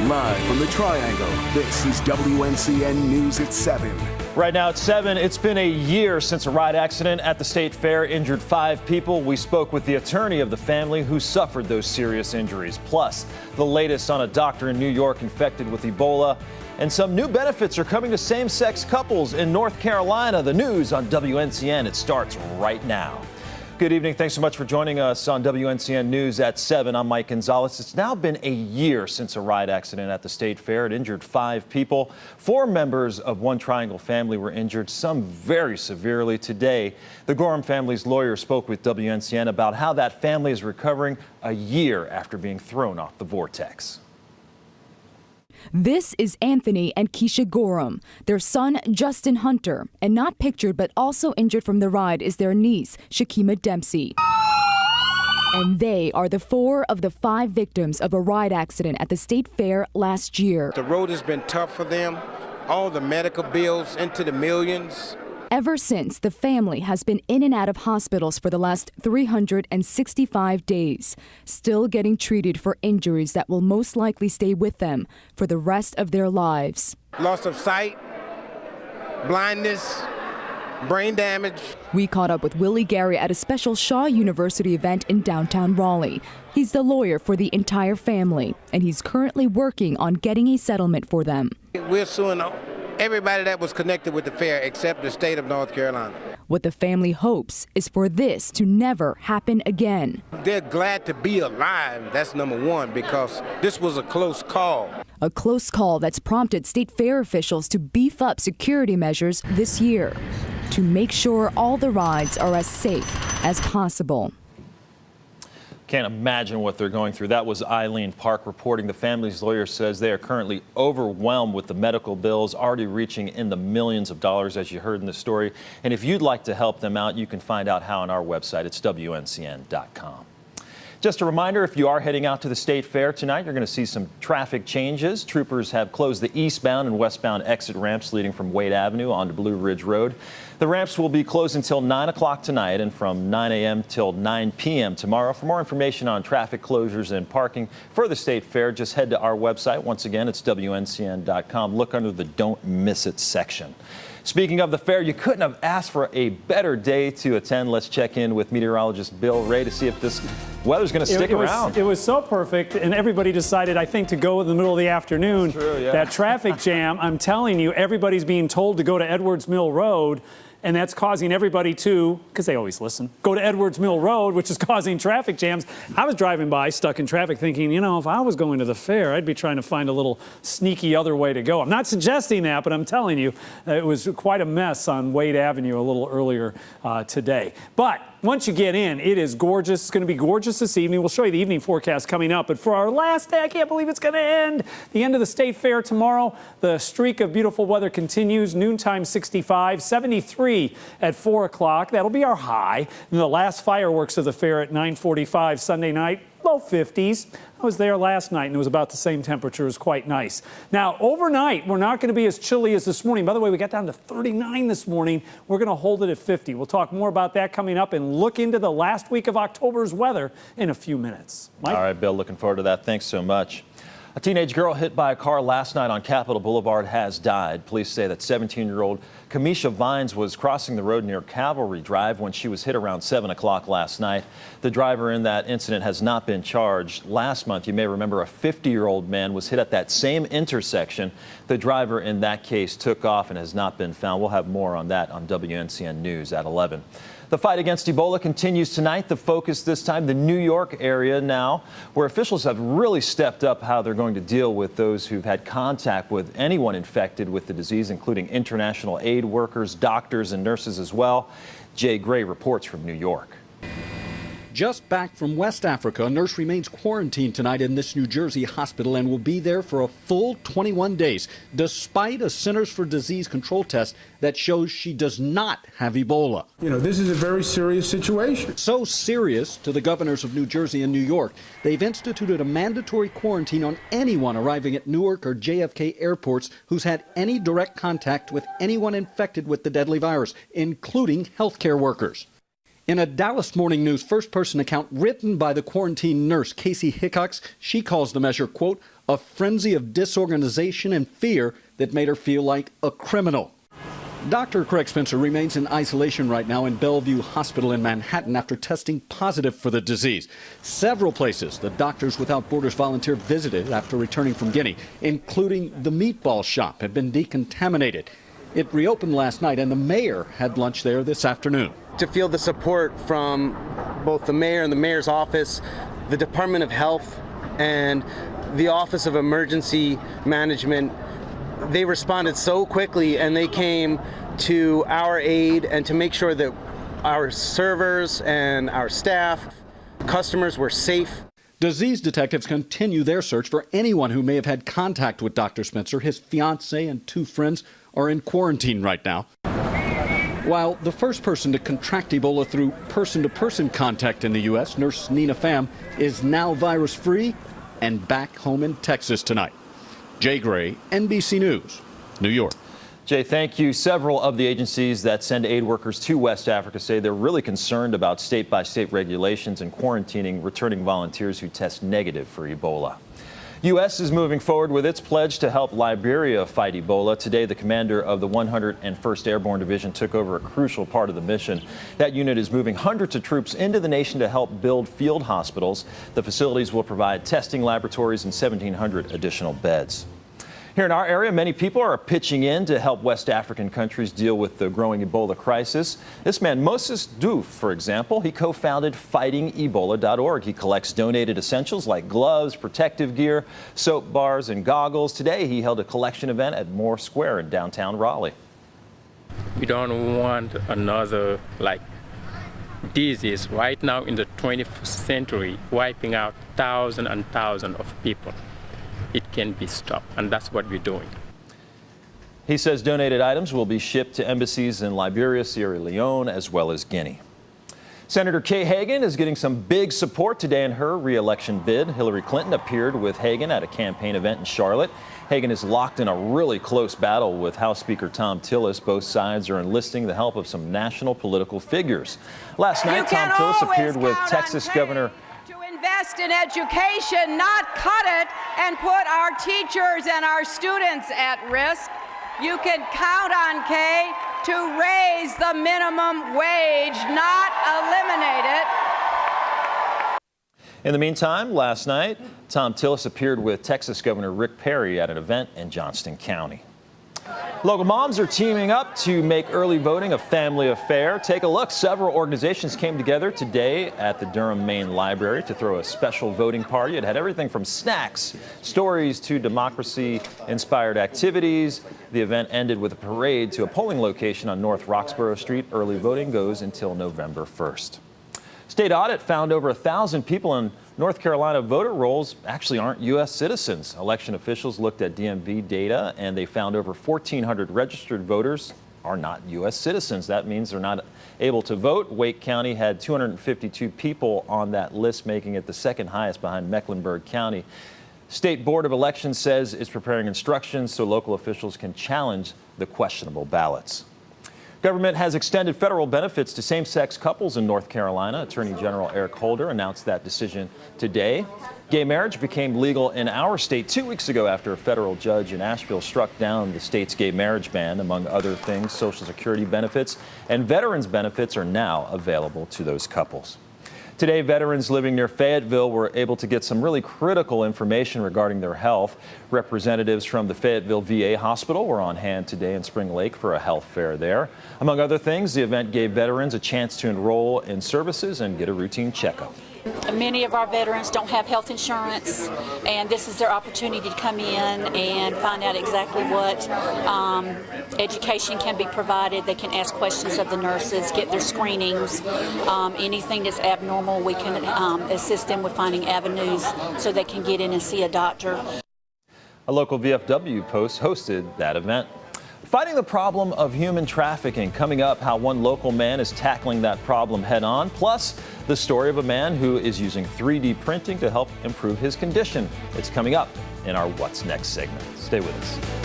Live from the Triangle, this is WNCN News at 7. Right now at 7, it's been a year since a ride accident at the State Fair injured 5 people. We spoke with the attorney of the family who suffered those serious injuries. Plus, the latest on a doctor in New York infected with Ebola. And some new benefits are coming to same-sex couples in North Carolina. The news on WNCN, it starts right now. Good evening. Thanks so much for joining us on WNCN News at 7. I'm Mike Gonzalez. It's now been a year since a ride accident at the State Fair. It injured 5 people. 4 members of one Triangle family were injured, some very severely. Today, the Gorham family's lawyer spoke with WNCN about how that family is recovering a year after being thrown off the vortex. This is Anthony and Keisha Gorham, their son Justin Hunter, and not pictured but also injured from the ride is their niece Shakima Dempsey. And they are the 4 of the 5 victims of a ride accident at the State Fair last year. The road has been tough for them, all the medical bills into the millions. Ever since, the family has been in and out of hospitals for the last 365 days, still getting treated for injuries that will most likely stay with them for the rest of their lives. Loss of sight, blindness, brain damage. We caught up with Willie Gary at a special Shaw University event in downtown Raleigh. He's the lawyer for the entire family, and he's currently working on getting a settlement for them. We're suing everybody that was connected with the fair except the state of North Carolina. What the family hopes is for this to never happen again. They're glad to be alive, that's number one, because this was a close call. A close call that's prompted State Fair officials to beef up security measures this year to make sure all the rides are as safe as possible. Can't imagine what they're going through. That was Eileen Park reporting. The family's lawyer says they are currently overwhelmed with the medical bills, already reaching in the millions of dollars, as you heard in the story. And if you'd like to help them out, you can find out how on our website. It's WNCN.com. Just a reminder, if you are heading out to the State Fair tonight, you're going to see some traffic changes. Troopers have closed the eastbound and westbound exit ramps leading from Wade Avenue onto Blue Ridge Road. The ramps will be closed until 9 o'clock tonight and from 9 a.m. till 9 p.m. tomorrow. For more information on traffic closures and parking for the State Fair, just head to our website. Once again, it's WNCN.com. Look under the Don't Miss It section. Speaking of the fair, you couldn't have asked for a better day to attend. Let's check in with meteorologist Bill Ray to see if this weather's going to stick around. It was so perfect, and everybody decided, I think, to go in the middle of the afternoon. True, yeah. That traffic jam, I'm telling you, everybody's being told to go to Edwards Mill Road. And that's causing everybody to, because they always listen, go to Edwards Mill Road, which is causing traffic jams. I was driving by, stuck in traffic, thinking, you know, if I was going to the fair, I'd be trying to find a little sneaky other way to go. I'm not suggesting that, but I'm telling you, it was quite a mess on Wade Avenue a little earlier today. But once you get in, it is gorgeous. It's going to be gorgeous this evening. We'll show you the evening forecast coming up. But for our last day, I can't believe it's going to end. The end of the State Fair tomorrow. The streak of beautiful weather continues. Noontime 65, 73 at 4 o'clock. That'll be our high. And the last fireworks of the fair at 9:45 Sunday night. Low 50s. I was there last night and it was about the same temperature. It was quite nice. Now, overnight, we're not going to be as chilly as this morning. By the way, we got down to 39 this morning. We're going to hold it at 50. We'll talk more about that coming up and look into the last week of October's weather in a few minutes. Mike? All right, Bill, looking forward to that. Thanks so much. A teenage girl hit by a car last night on Capitol Boulevard has died. Police say that 17-year-old Kamisha Vines was crossing the road near Cavalry Drive when she was hit around 7 o'clock last night. The driver in that incident has not been charged. Last month, you may remember, a 50-year-old man was hit at that same intersection. The driver in that case took off and has not been found. We'll have more on that on WNCN News at 11. The fight against Ebola continues tonight. The focus this time, the New York area now, where officials have really stepped up how they're going to deal with those who've had contact with anyone infected with the disease, including international aid workers, doctors, and nurses as well. Jay Gray reports from New York. Just back from West Africa, a nurse remains quarantined tonight in this New Jersey hospital and will be there for a full 21 days, despite a Centers for Disease Control test that shows she does not have Ebola. You know, this is a very serious situation. So serious to the governors of New Jersey and New York, they've instituted a mandatory quarantine on anyone arriving at Newark or JFK airports who's had any direct contact with anyone infected with the deadly virus, including healthcare workers. In a Dallas Morning News first-person account written by the quarantined nurse, Casey Hickox, she calls the measure, quote, a frenzy of disorganization and fear that made her feel like a criminal. Dr. Craig Spencer remains in isolation right now in Bellevue Hospital in Manhattan after testing positive for the disease. Several places the Doctors Without Borders volunteer visited after returning from Guinea, including the meatball shop, have been decontaminated. It reopened last night, and the mayor had lunch there this afternoon. To feel the support from both the mayor and the mayor's office, the Department of Health, and the Office of Emergency Management, they responded so quickly, and they came to our aid and to make sure that our servers and our staff, customers were safe. Disease detectives continue their search for anyone who may have had contact with Dr. Spencer. His fiancée and 2 friends are in quarantine right now. While the first person to contract Ebola through person-to-person contact in the U.S., Nurse Nina Pham, is now virus-free and back home in Texas tonight. Jay Gray, NBC News, New York. Jay, thank you. Several of the agencies that send aid workers to West Africa say they're really concerned about state-by-state regulations and quarantining returning volunteers who test negative for Ebola. U.S. is moving forward with its pledge to help Liberia fight Ebola. Today, the commander of the 101st Airborne Division took over a crucial part of the mission. That unit is moving hundreds of troops into the nation to help build field hospitals. The facilities will provide testing laboratories and 1,700 additional beds. Here in our area, many people are pitching in to help West African countries deal with the growing Ebola crisis. This man, Moses Diouf, for example, he co-founded FightingEbola.org. He collects donated essentials like gloves, protective gear, soap bars, and goggles. Today, he held a collection event at Moore Square in downtown Raleigh. We don't want another disease right now in the 21st century, wiping out thousands and thousands of people. It can be stopped, and that's what we're doing. He says donated items will be shipped to embassies in Liberia, Sierra Leone, as well as Guinea. Senator Kay Hagan is getting some big support today in her re-election bid. Hillary Clinton appeared with Hagan at a campaign event in Charlotte. Hagan is locked in a really close battle with House Speaker Thom Tillis. Both sides are enlisting the help of some national political figures. Last night, Thom Tillis appeared with Texas Governor invest in education, not cut it and put our teachers and our students at risk. You can count on Kay to raise the minimum wage, not eliminate it. In the meantime, last night, Thom Tillis appeared with Texas Governor Rick Perry at an event in Johnston County. Local moms are teaming up to make early voting a family affair. Take a look. Several organizations came together today at the Durham Main Library to throw a special voting party. It had everything from snacks, stories to democracy-inspired activities. The event ended with a parade to a polling location on North Roxborough Street. Early voting goes until November 1st. State audit found over 1,000 people in North Carolina voter rolls actually aren't U.S. citizens. Election officials looked at DMV data and they found over 1,400 registered voters are not U.S. citizens. That means they're not able to vote. Wake County had 252 people on that list, making it the second highest behind Mecklenburg County. State Board of Elections says it's preparing instructions so local officials can challenge the questionable ballots. Government has extended federal benefits to same-sex couples in North Carolina. Attorney General Eric Holder announced that decision today. Gay marriage became legal in our state 2 weeks ago after a federal judge in Asheville struck down the state's gay marriage ban. Among other things, Social Security benefits and veterans benefits are now available to those couples. Today, veterans living near Fayetteville were able to get some really critical information regarding their health. Representatives from the Fayetteville VA Hospital were on hand today in Spring Lake for a health fair there. Among other things, the event gave veterans a chance to enroll in services and get a routine checkup. Many of our veterans don't have health insurance, and this is their opportunity to come in and find out exactly what education can be provided. They can ask questions of the nurses, get their screenings. Anything that's abnormal, we can assist them with finding avenues so they can get in and see a doctor. A local VFW post hosted that event. Fighting the problem of human trafficking. Coming up, how one local man is tackling that problem head on. Plus, the story of a man who is using 3D printing to help improve his condition. It's coming up in our What's Next segment. Stay with us.